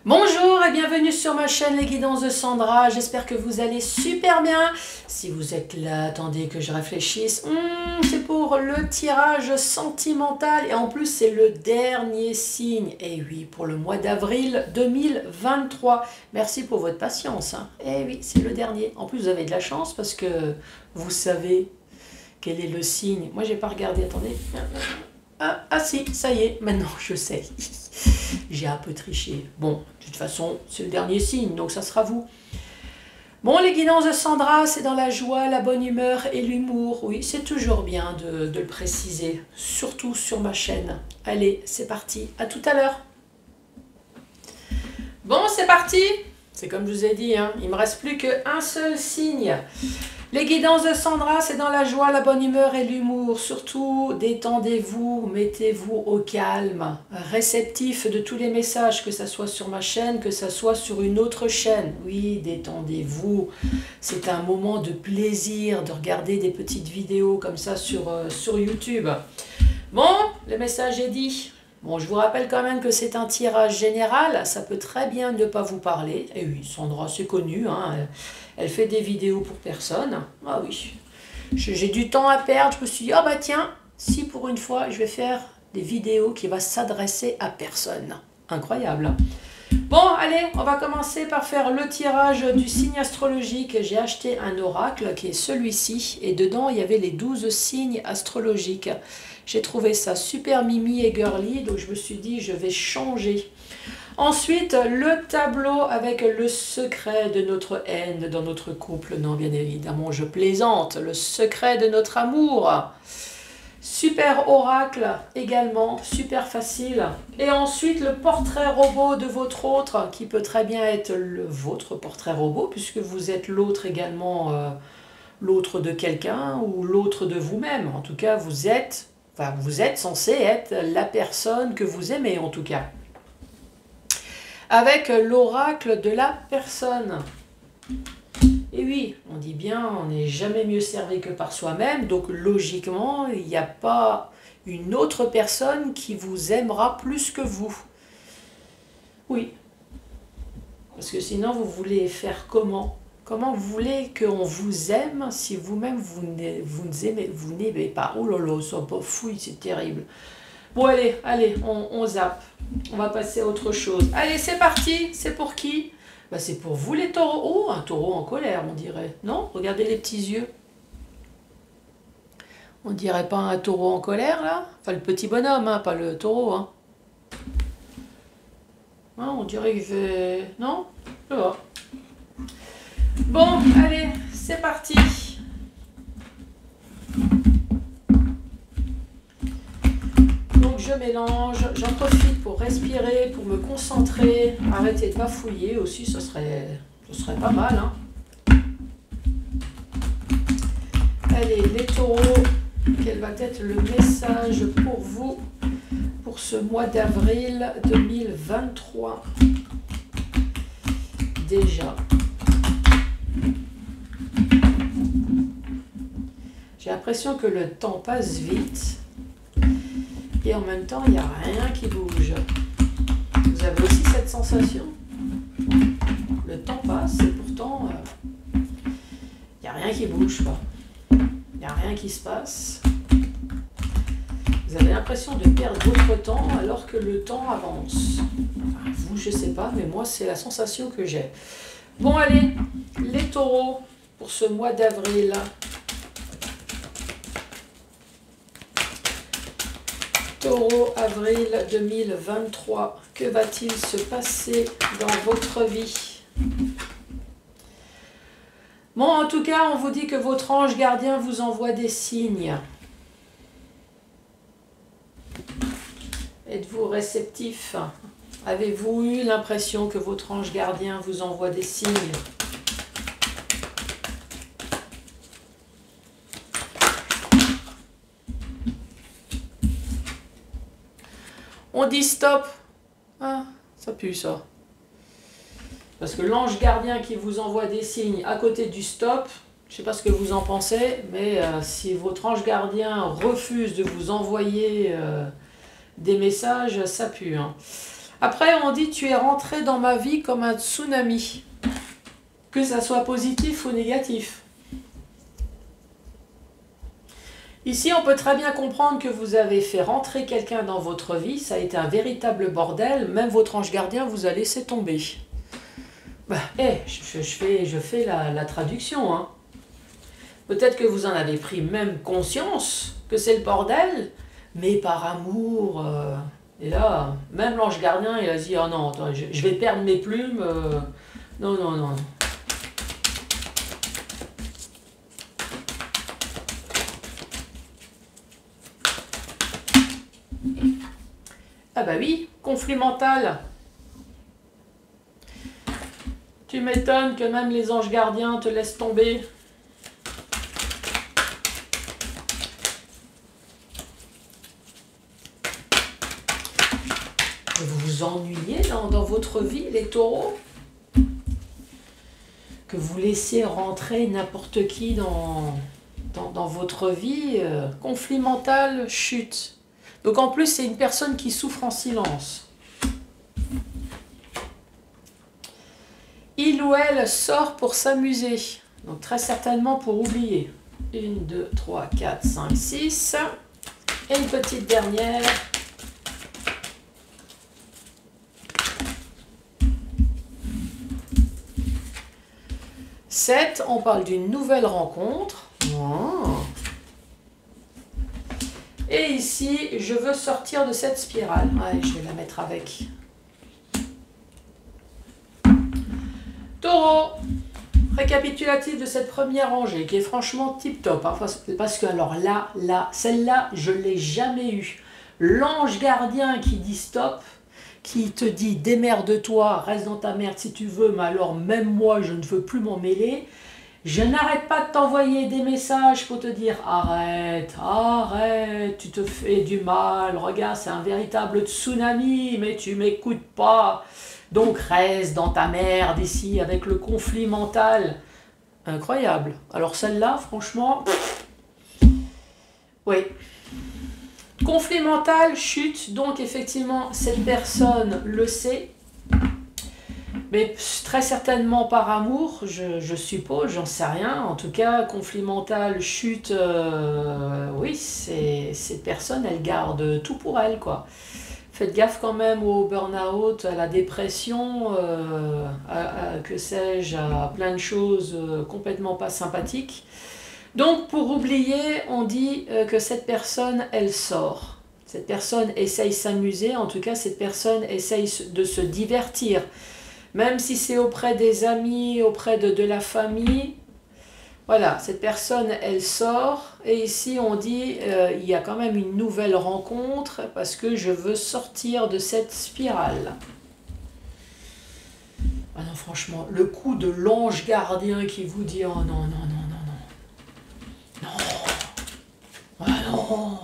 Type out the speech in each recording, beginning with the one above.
Bonjour et bienvenue sur ma chaîne Les Guidances de Sandra, j'espère que vous allez super bien. Si vous êtes là, attendez que je réfléchisse, c'est pour le tirage sentimental et en plus c'est le dernier signe, et oui, pour le mois d'avril 2023. Merci pour votre patience, hein. Et oui, c'est le dernier. En plus vous avez de la chance parce que vous savez quel est le signe. Moi j'ai pas regardé, attendez. Ah si, ça y est, maintenant je sais. J'ai un peu triché. Bon, de toute façon, c'est le dernier signe, donc ça sera vous. Bon, les guidances de Sandra, c'est dans la joie, la bonne humeur et l'humour. Oui, c'est toujours bien de le préciser, surtout sur ma chaîne. Allez, c'est parti, à tout à l'heure. Bon, c'est parti. C'est comme je vous ai dit, hein, il ne me reste plus qu'un seul signe. Les guidances de Sandra, c'est dans la joie, la bonne humeur et l'humour. Surtout, détendez-vous, mettez-vous au calme, réceptif de tous les messages, que ce soit sur ma chaîne, que ce soit sur une autre chaîne. Oui, détendez-vous. C'est un moment de plaisir de regarder des petites vidéos comme ça sur YouTube. Bon, le message est dit. Bon, je vous rappelle quand même que c'est un tirage général, ça peut très bien ne pas vous parler. Et oui, Sandra, c'est connu, hein, elle fait des vidéos pour personne. Ah oui, j'ai du temps à perdre, je me suis dit, ah bah tiens, si pour une fois, je vais faire des vidéos qui vont s'adresser à personne. Incroyable. Bon, allez, on va commencer par faire le tirage du signe astrologique. J'ai acheté un oracle qui est celui-ci, et dedans, il y avait les 12 signes astrologiques. J'ai trouvé ça super mimi et girly, donc je me suis dit, je vais changer. Ensuite, le tableau avec le secret de notre haine dans notre couple. Non, bien évidemment, je plaisante. Le secret de notre amour. Super oracle également, super facile. Et ensuite, le portrait robot de votre autre, qui peut très bien être votre portrait robot, puisque vous êtes l'autre également, l'autre de quelqu'un ou l'autre de vous-même. En tout cas, vous êtes censé être la personne que vous aimez, en tout cas. Avec l'oracle de la personne. Et oui, on dit bien, on n'est jamais mieux servi que par soi-même, donc logiquement, il n'y a pas une autre personne qui vous aimera plus que vous. Oui. Parce que sinon, vous voulez faire comment ? Comment vous voulez qu'on vous aime si vous-même vous n'aimez pas? Oh là là, ça pas fouille, c'est terrible. Bon allez, on zappe. On va passer à autre chose. Allez, c'est parti. C'est pour qui? Bah, c'est pour vous les taureaux. Oh, un taureau en colère, on dirait. Non? Regardez les petits yeux. On dirait pas un taureau en colère, là? Enfin, le petit bonhomme, hein, pas le taureau. Hein. Non, on dirait qu'il fait... Non? Ça va. Bon, allez, c'est parti. Donc je mélange, j'en profite pour respirer, pour me concentrer. Arrêtez de bafouiller aussi, ce serait pas mal. Hein. Allez, les taureaux, quel va être le message pour vous pour ce mois d'avril 2023? Déjà. J'ai l'impression que le temps passe vite et en même temps, il n'y a rien qui bouge. Vous avez aussi cette sensation? Le temps passe et pourtant, il n'y a rien qui bouge, quoi. Il n'y a rien qui se passe. Vous avez l'impression de perdre votre temps alors que le temps avance. Enfin, vous, je ne sais pas, mais moi, c'est la sensation que j'ai. Bon, allez, les taureaux pour ce mois d'avril. Taureau, avril 2023, que va-t-il se passer dans votre vie? Bon, en tout cas, on vous dit que votre ange gardien vous envoie des signes. Êtes-vous réceptif? Avez-vous eu l'impression que votre ange gardien vous envoie des signes? On dit stop. Ah, ça pue ça. Parce que l'ange gardien qui vous envoie des signes à côté du stop, je ne sais pas ce que vous en pensez, mais si votre ange gardien refuse de vous envoyer des messages, ça pue. Hein. Après, on dit tu es rentré dans ma vie comme un tsunami. Que ça soit positif ou négatif. Ici, on peut très bien comprendre que vous avez fait rentrer quelqu'un dans votre vie. Ça a été un véritable bordel. Même votre ange gardien vous a laissé tomber. Bah, je fais la traduction. Hein. Peut-être que vous en avez pris même conscience que c'est le bordel, mais par amour. Et là, même l'ange gardien, il a dit, oh non, attends, je vais perdre mes plumes. Non, non, non. Ah bah oui, conflit mental. Tu m'étonnes que même les anges gardiens te laissent tomber. Vous vous ennuyez dans votre vie, les taureaux? Que vous laissez rentrer n'importe qui dans votre vie. Conflit mental, chute. Donc en plus, c'est une personne qui souffre en silence. Il ou elle sort pour s'amuser. Donc très certainement pour oublier. 1, 2, 3, 4, 5, 6. Et une petite dernière. 7, on parle d'une nouvelle rencontre. Oh. Et ici, je veux sortir de cette spirale. Ouais, je vais la mettre avec. Taureau, récapitulatif de cette première rangée qui est franchement tip-top. Hein, parce que alors là, celle-là, je ne l'ai jamais eue. L'ange gardien qui dit stop, qui te dit démerde-toi, reste dans ta merde si tu veux, mais alors même moi, je ne veux plus m'en mêler. Je n'arrête pas de t'envoyer des messages pour te dire arrête, arrête, tu te fais du mal, regarde, c'est un véritable tsunami, mais tu m'écoutes pas. Donc reste dans ta merde ici avec le conflit mental. Incroyable. Alors celle-là, franchement, oui. Conflit mental, chute, donc effectivement, cette personne le sait. Mais très certainement par amour, je suppose, j'en sais rien. En tout cas, conflit mental, chute, oui, cette personne, elle garde tout pour elle, quoi. Faites gaffe quand même au burn-out, à la dépression, que sais-je, à plein de choses complètement pas sympathiques. Donc, pour oublier, on dit que cette personne, elle sort. Cette personne essaye de s'amuser, en tout cas, cette personne essaye de se divertir. Même si c'est auprès des amis, auprès de la famille, voilà, cette personne, elle sort. Et ici, on dit, il y a quand même une nouvelle rencontre parce que je veux sortir de cette spirale. Ah non, franchement, le coup de l'ange gardien qui vous dit, oh non, non, non, non, non. Non, ah non.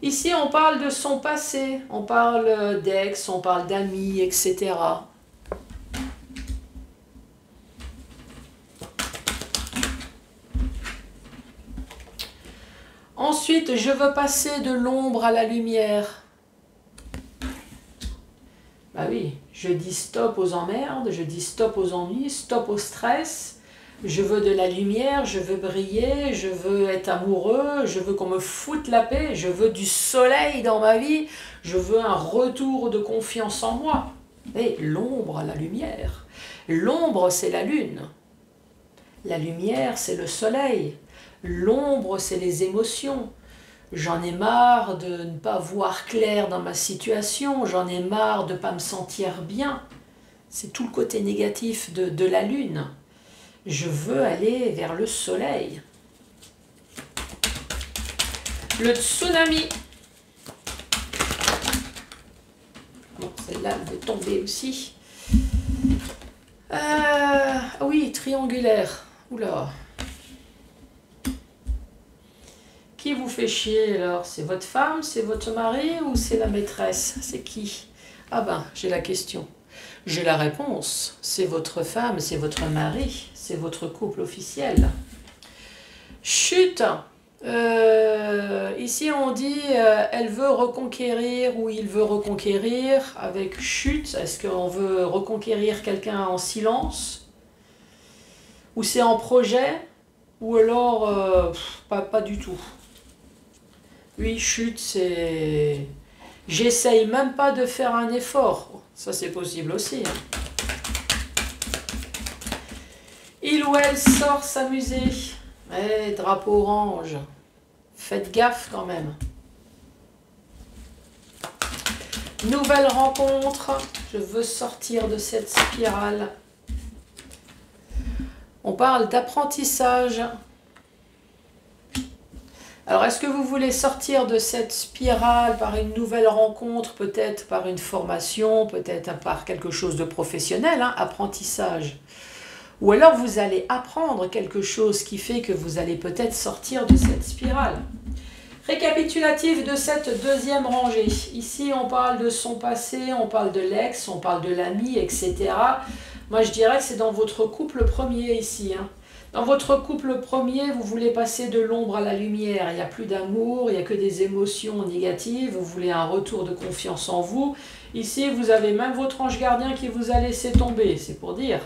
Ici, on parle de son passé, on parle d'ex, on parle d'amis, etc. Ensuite, je veux passer de l'ombre à la lumière. Bah oui, je dis stop aux emmerdes, je dis stop aux ennuis, stop au stress. Je veux de la lumière, je veux briller, je veux être amoureux, je veux qu'on me foute la paix, je veux du soleil dans ma vie, je veux un retour de confiance en moi. Et l'ombre à la lumière. L'ombre, c'est la lune. La lumière, c'est le soleil. L'ombre, c'est les émotions. J'en ai marre de ne pas voir clair dans ma situation. J'en ai marre de ne pas me sentir bien. C'est tout le côté négatif de la lune. Je veux aller vers le soleil. Le tsunami. Bon, celle-là, elle va tomber aussi. Oui, triangulaire. Oula. Qui vous fait chier alors? C'est votre femme, c'est votre mari ou c'est la maîtresse? C'est qui? Ah ben, j'ai la question. J'ai la réponse. C'est votre femme, c'est votre mari, c'est votre couple officiel. Chute. Ici on dit elle veut reconquérir ou il veut reconquérir avec chute. Est-ce qu'on veut reconquérir quelqu'un en silence? Ou c'est en projet? Ou alors pas du tout. Oui, chute, c'est... J'essaye même pas de faire un effort. Ça c'est possible aussi. Hein. Il ou elle sort s'amuser. Eh, drapeau orange. Faites gaffe quand même. Nouvelle rencontre. Je veux sortir de cette spirale. On parle d'apprentissage. Alors, est-ce que vous voulez sortir de cette spirale par une nouvelle rencontre, peut-être par une formation, peut-être par quelque chose de professionnel, hein, apprentissage. Ou alors vous allez apprendre quelque chose qui fait que vous allez peut-être sortir de cette spirale. Récapitulatif de cette deuxième rangée. Ici, on parle de son passé, on parle de l'ex, on parle de l'ami, etc. Moi, je dirais que c'est dans votre couple premier ici. Hein. Dans votre couple premier, vous voulez passer de l'ombre à la lumière. Il n'y a plus d'amour, il n'y a que des émotions négatives. Vous voulez un retour de confiance en vous. Ici, vous avez même votre ange gardien qui vous a laissé tomber. C'est pour dire.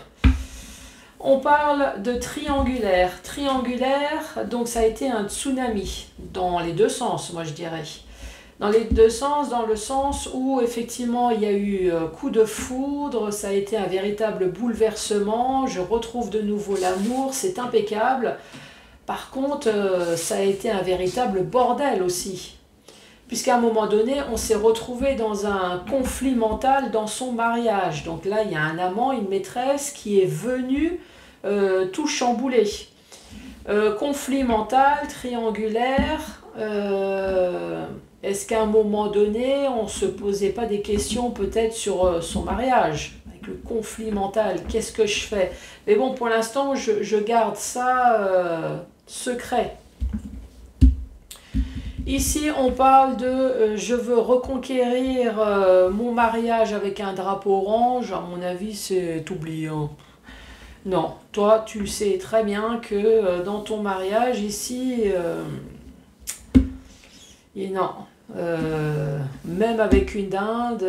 On parle de triangulaire. Triangulaire, donc ça a été un tsunami. Dans les deux sens, moi je dirais. Dans les deux sens, dans le sens où effectivement il y a eu coup de foudre, ça a été un véritable bouleversement, je retrouve de nouveau l'amour, c'est impeccable. Par contre, ça a été un véritable bordel aussi. Puisqu'à un moment donné, on s'est retrouvé dans un conflit mental dans son mariage. Donc là, il y a un amant, une maîtresse qui est venue tout chambouler. Conflit mental, triangulaire... Est-ce qu'à un moment donné, on ne se posait pas des questions peut-être sur son mariage? Avec le conflit mental, qu'est-ce que je fais? Mais bon, pour l'instant, je garde ça secret. Ici, on parle de je veux reconquérir mon mariage avec un drapeau orange. À mon avis, c'est oubliant. Non, toi, tu sais très bien que dans ton mariage, ici... et non, même avec une dinde,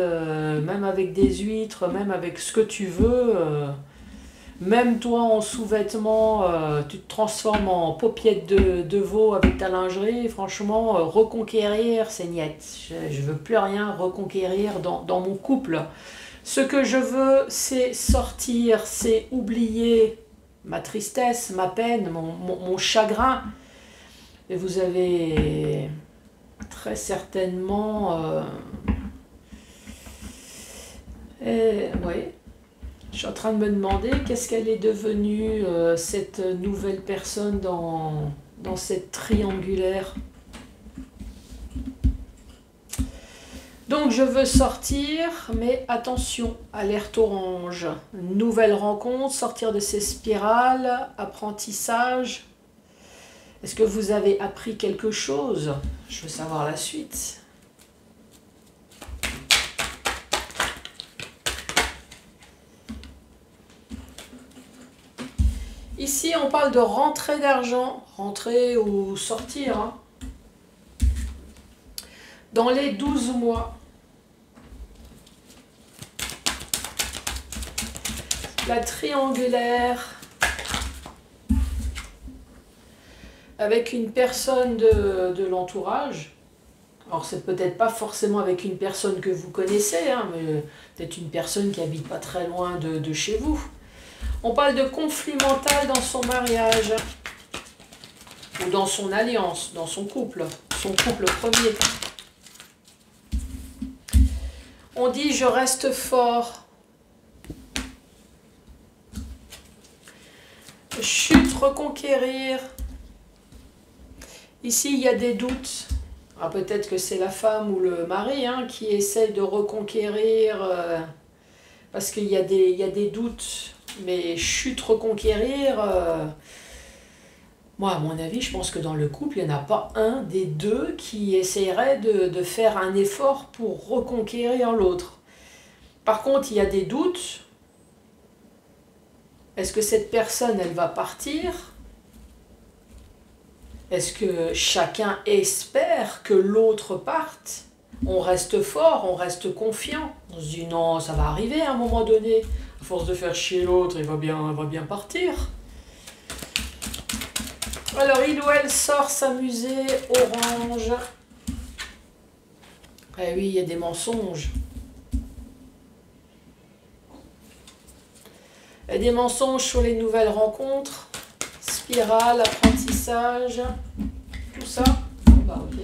même avec des huîtres, même avec ce que tu veux, même toi en sous-vêtements, tu te transformes en paupiette de veau avec ta lingerie, franchement, reconquérir, c'est niet. Je veux plus rien reconquérir dans mon couple. Ce que je veux, c'est sortir, c'est oublier ma tristesse, ma peine, mon chagrin. Et vous avez... très certainement oui, je suis en train de me demander qu'est-ce qu'elle est devenue cette nouvelle personne dans cette triangulaire. Donc je veux sortir, mais attention, alerte orange, nouvelle rencontre, sortir de ces spirales, apprentissage. Est-ce que vous avez appris quelque chose? Je veux savoir la suite. Ici, on parle de rentrée d'argent. Rentrer ou sortir. Hein. Dans les 12 mois. La triangulaire. Avec une personne de l'entourage. Alors c'est peut-être pas forcément avec une personne que vous connaissez, hein, mais peut-être une personne qui habite pas très loin de chez vous. On parle de conflit mental dans son mariage, ou dans son alliance, dans son couple premier. On dit je reste fort. Chute, reconquérir. Ici, il y a des doutes. Ah, peut-être que c'est la femme ou le mari hein, qui essaye de reconquérir parce qu'il y a des doutes. Mais chute, reconquérir, moi, à mon avis, je pense que dans le couple, il n'y en a pas un des deux qui essayerait de faire un effort pour reconquérir l'autre. Par contre, il y a des doutes. Est-ce que cette personne, elle va partir ? Est-ce que chacun espère que l'autre parte? On reste fort, on reste confiant. On se dit non, ça va arriver à un moment donné. À force de faire chier l'autre, il va bien partir. Alors, il ou elle sort s'amuser, orange. Eh oui, il y a des mensonges. Il y a des mensonges sur les nouvelles rencontres. Spirale, apprentissage. Tout ça. Bah, ok.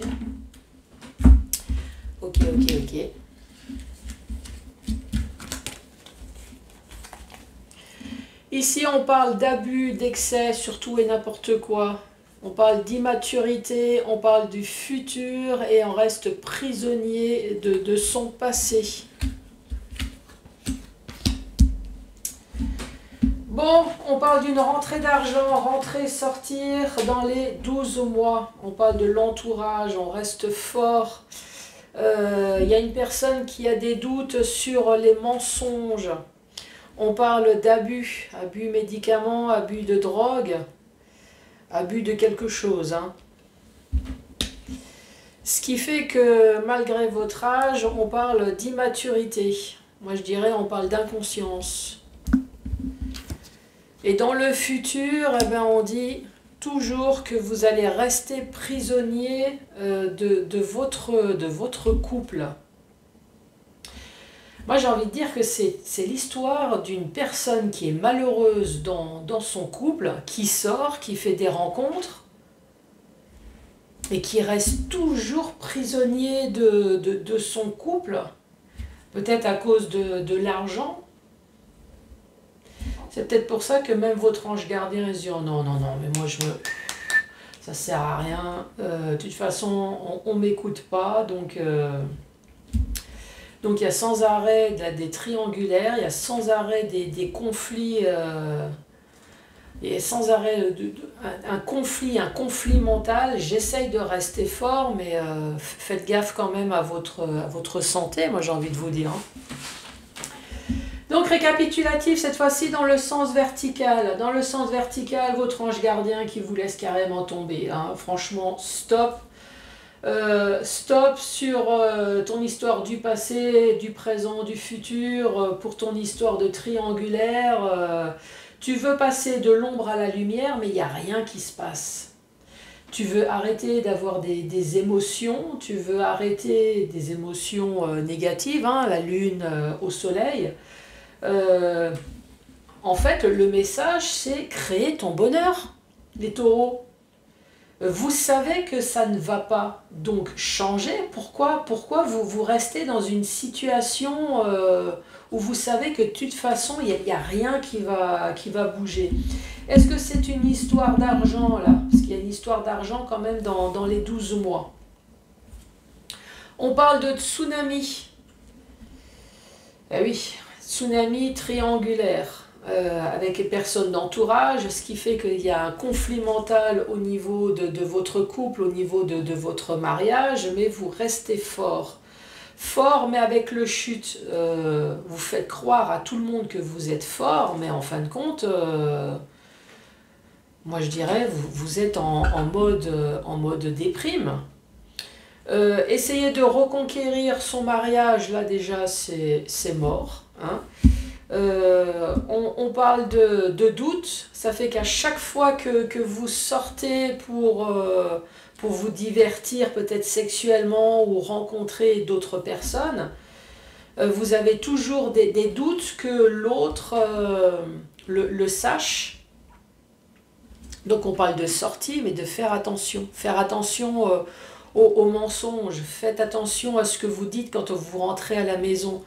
Ok. Ici, on parle d'abus, d'excès, surtout et n'importe quoi. On parle d'immaturité, on parle du futur et on reste prisonnier de son passé. Bon, on parle d'une rentrée d'argent, rentrer, sortir dans les 12 mois. On parle de l'entourage, on reste fort. Il y a une personne qui a des doutes sur les mensonges. On parle d'abus, abus médicaments, abus de drogue, abus de quelque chose. Hein. Ce qui fait que malgré votre âge, on parle d'immaturité. Moi je dirais on parle d'inconscience. Et dans le futur, eh ben, on dit toujours que vous allez rester prisonnier de votre couple. Moi, j'ai envie de dire que c'est l'histoire d'une personne qui est malheureuse dans son couple, qui sort, qui fait des rencontres, et qui reste toujours prisonnier de son couple, peut-être à cause de l'argent. C'est peut-être pour ça que même votre ange gardien il se dit oh non, mais moi ça sert à rien, de toute façon on m'écoute pas, donc il y a sans arrêt des triangulaires, il y a sans arrêt des conflits, il y a sans arrêt un conflit mental. J'essaye de rester fort, mais faites gaffe quand même à votre santé, moi j'ai envie de vous dire. Hein. Donc récapitulatif, cette fois-ci dans le sens vertical. Dans le sens vertical, votre ange gardien qui vous laisse carrément tomber. Hein. Franchement, stop. Stop sur ton histoire du passé, du présent, du futur, pour ton histoire de triangulaire. Tu veux passer de l'ombre à la lumière, mais il n'y a rien qui se passe. Tu veux arrêter d'avoir des émotions, tu veux arrêter des émotions négatives, hein, la lune au soleil. En fait, le message, c'est créer ton bonheur, les taureaux. Vous savez que ça ne va pas, donc changez. Pourquoi vous restez dans une situation où vous savez que de toute façon, il n'y a rien qui va bouger? Est-ce que c'est une histoire d'argent là? Parce qu'il y a une histoire d'argent quand même dans les 12 mois. On parle de tsunami. Eh oui, tsunami triangulaire. Avec les personnes d'entourage, ce qui fait qu'il y a un conflit mental au niveau de votre couple, au niveau de votre mariage, mais vous restez fort. Fort, mais avec le chute. Vous faites croire à tout le monde que vous êtes fort, mais en fin de compte, moi je dirais, vous êtes en mode déprime. Essayer de reconquérir son mariage, là déjà c'est mort. Hein. On parle de doute, ça fait qu'à chaque fois que vous sortez pour vous divertir peut-être sexuellement ou rencontrer d'autres personnes, vous avez toujours des doutes que l'autre le sache. Donc on parle de sortie, mais de faire attention. Faire attention aux mensonges, faites attention à ce que vous dites quand vous rentrez à la maison.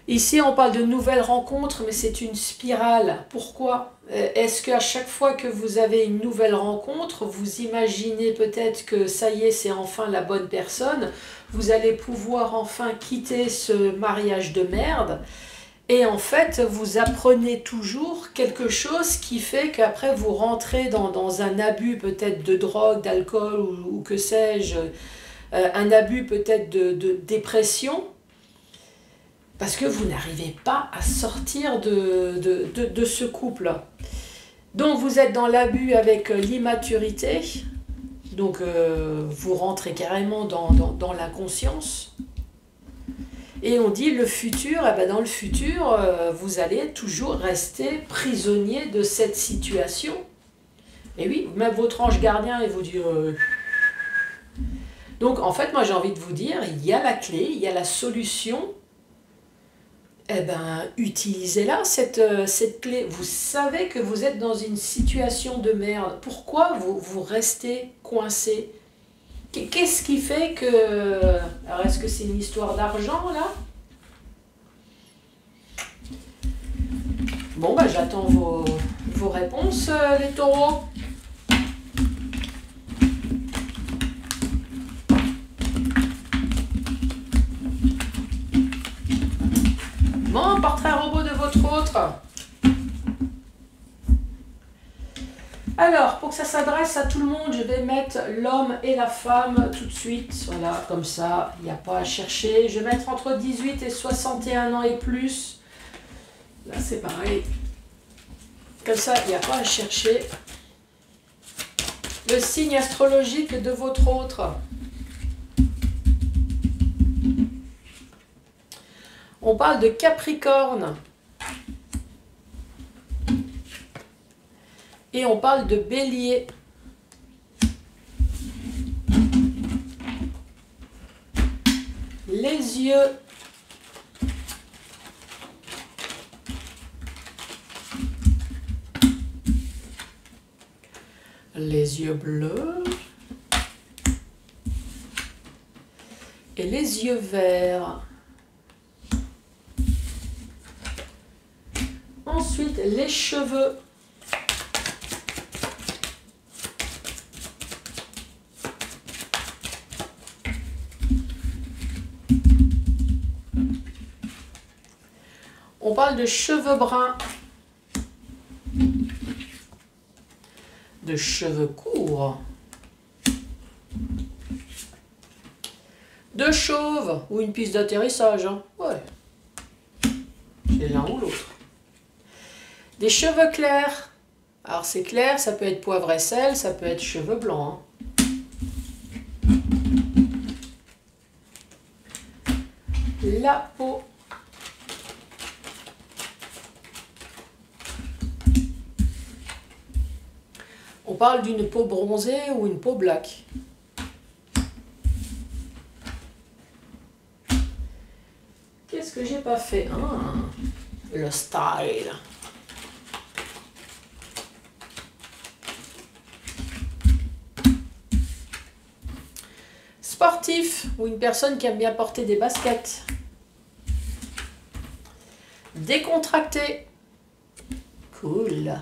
Ici, on parle de nouvelles rencontres, mais c'est une spirale. Pourquoi? Est-ce qu'à chaque fois que vous avez une nouvelle rencontre, vous imaginez peut-être que ça y est, c'est enfin la bonne personne, vous allez pouvoir enfin quitter ce mariage de merde, et en fait, vous apprenez toujours quelque chose qui fait qu'après, vous rentrez dans un abus peut-être de drogue, d'alcool, ou que sais-je, un abus peut-être de dépression, parce que vous n'arrivez pas à sortir de ce couple. Donc vous êtes dans l'abus avec l'immaturité, Donc vous rentrez carrément dans l'inconscience. Et on dit le futur, eh ben dans le futur, vous allez toujours rester prisonnier de cette situation. Et oui, même votre ange gardien, il vous dit... Donc en fait, moi j'ai envie de vous dire, il y a la clé, il y a la solution. Eh ben, utilisez-la, cette clé. Vous savez que vous êtes dans une situation de merde. Pourquoi vous restez coincé? Qu'est-ce qui fait que... Alors, est-ce que c'est une histoire d'argent, là? Bon, bah, j'attends vos réponses, les taureaux. Bon, portrait robot de votre autre. Alors, pour que ça s'adresse à tout le monde, je vais mettre l'homme et la femme tout de suite. Voilà, comme ça, il n'y a pas à chercher. Je vais mettre entre 18 et 61 ans et plus. Là, c'est pareil. Comme ça, il n'y a pas à chercher. Le signe astrologique de votre autre. On parle de Capricorne. Et on parle de Bélier. Les yeux. Les yeux bleus. Et les yeux verts. Ensuite, les cheveux. On parle de cheveux bruns, de cheveux courts, de chauve ou une piste d'atterrissage. Hein. Ouais, c'est l'un ou l'autre. Des cheveux clairs. Alors c'est clair, ça peut être poivre et sel, ça peut être cheveux blancs. Hein. La peau. On parle d'une peau bronzée ou une peau black. Qu'est-ce que j'ai pas fait? Le style. Sportif ou une personne qui aime bien porter des baskets. Décontracté. Cool.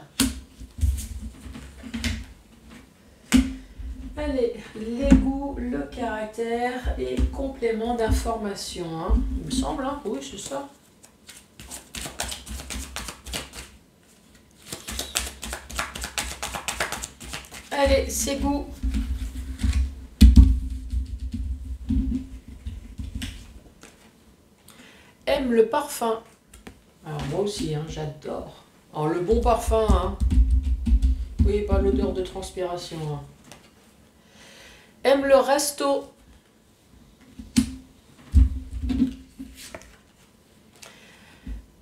Allez, les goûts, le caractère et complément d'information. Hein. Il me semble, hein. Oui, c'est ça. Allez, ses goûts. Aime le parfum. Alors moi aussi, hein, j'adore. Alors le bon parfum, hein. Oui, pas l'odeur de transpiration. Hein. Aime le resto.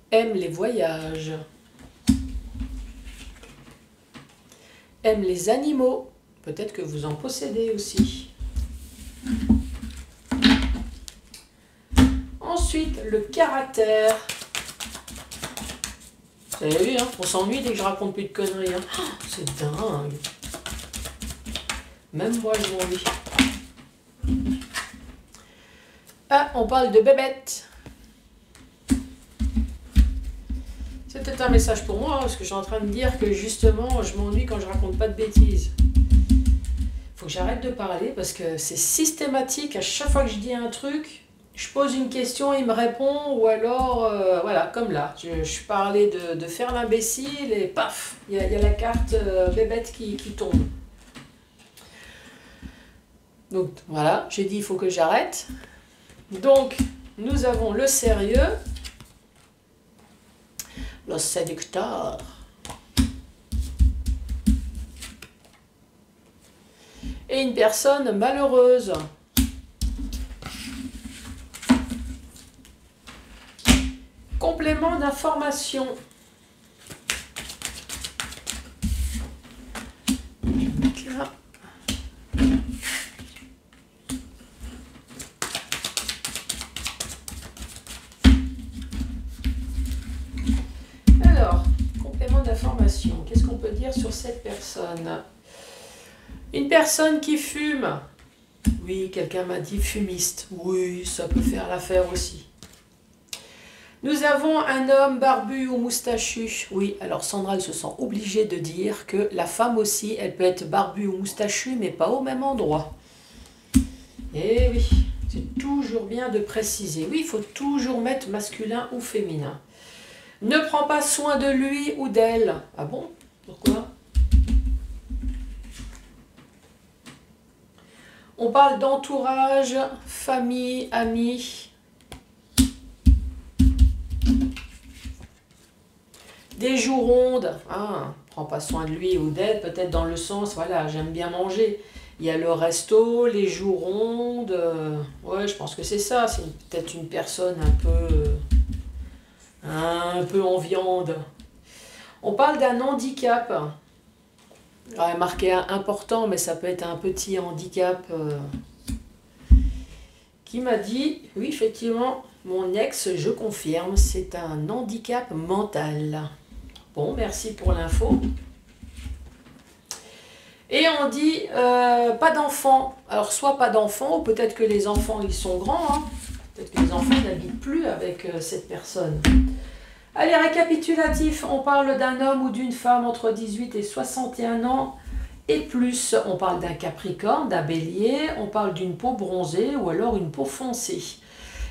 Aime les voyages. Aime les animaux. Peut-être que vous en possédez aussi. Ensuite, le caractère. Vous avez vu, hein, on s'ennuie dès que je raconte plus de conneries. Hein. Oh, c'est dingue. Même moi, je m'ennuie. Ah, on parle de bébête. C'est peut-être un message pour moi, parce que je suis en train de dire que justement, je m'ennuie quand je raconte pas de bêtises. Faut que j'arrête de parler, parce que c'est systématique. À chaque fois que je dis un truc, je pose une question, il me répond, ou alors, voilà, comme là. Je parlais de faire l'imbécile, et paf, il y a la carte bébête qui tombe. Donc voilà, j'ai dit il faut que j'arrête. Donc nous avons le sérieux, le séducteur. Et et une personne malheureuse. Complément d'information. Là. Alors, complément d'information. Qu'est-ce qu'on peut dire sur cette personne? Une personne qui fume. Oui, quelqu'un m'a dit fumiste. Oui, ça peut faire l'affaire aussi. Nous avons un homme barbu ou moustachu. Oui, alors Sandra, elle se sent obligée de dire que la femme aussi, elle peut être barbue ou moustachue, mais pas au même endroit. Eh oui, c'est toujours bien de préciser. Oui, il faut toujours mettre masculin ou féminin. Ne prend pas soin de lui ou d'elle. Ah bon? Pourquoi? On parle d'entourage, famille, amis. Des joues rondes, ah, prends pas soin de lui ou d'elle, peut-être dans le sens, voilà, j'aime bien manger. Il y a le resto, les joues rondes, ouais, je pense que c'est ça, c'est peut-être une personne un peu en viande. On parle d'un handicap, ouais, marqué important, mais ça peut être un petit handicap qui m'a dit, oui, effectivement, mon ex, je confirme, c'est un handicap mental. Bon, merci pour l'info. Et on dit pas d'enfants. Alors, soit pas d'enfants, ou peut-être que les enfants, ils sont grands. Hein. Peut-être que les enfants n'habitent plus avec cette personne. Allez, récapitulatif. On parle d'un homme ou d'une femme entre 18 et 61 ans et plus. On parle d'un capricorne, d'un bélier. On parle d'une peau bronzée ou alors une peau foncée.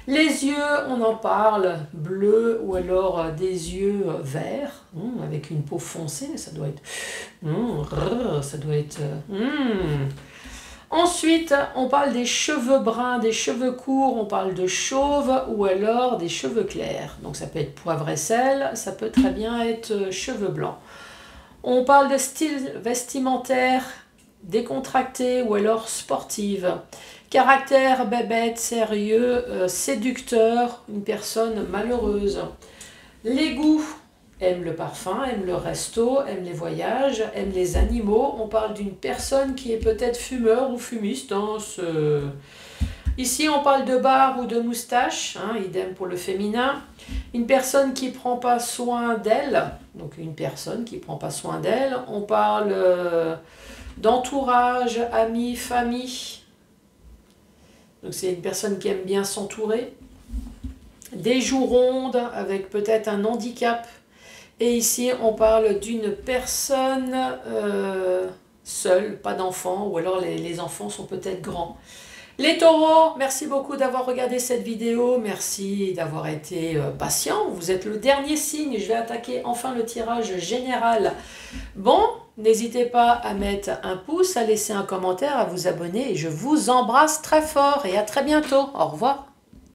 Les yeux, on en parle, bleu ou alors des yeux verts, avec une peau foncée, ça doit être... Ensuite, on parle des cheveux bruns, des cheveux courts, on parle de chauve ou alors des cheveux clairs. Donc ça peut être poivre et sel, ça peut très bien être cheveux blancs. On parle de style vestimentaire, décontracté ou alors sportive. Caractère bébête, sérieux, séducteur, une personne malheureuse. Les goûts, aime le parfum, aime le resto, aime les voyages, aime les animaux. On parle d'une personne qui est peut-être fumeur ou fumiste. Hein, Ici, on parle de barbe ou de moustache, hein, idem pour le féminin. Une personne qui ne prend pas soin d'elle, donc une personne qui ne prend pas soin d'elle. On parle d'entourage, amis, famille. Donc c'est une personne qui aime bien s'entourer. Des joues rondes avec peut-être un handicap. Et ici, on parle d'une personne seule, pas d'enfant, ou alors les enfants sont peut-être grands. Les taureaux, merci beaucoup d'avoir regardé cette vidéo. Merci d'avoir été patient. Vous êtes le dernier signe. Je vais attaquer enfin le tirage général. Bon, n'hésitez pas à mettre un pouce, à laisser un commentaire, à vous abonner. Et je vous embrasse très fort et à très bientôt. Au revoir.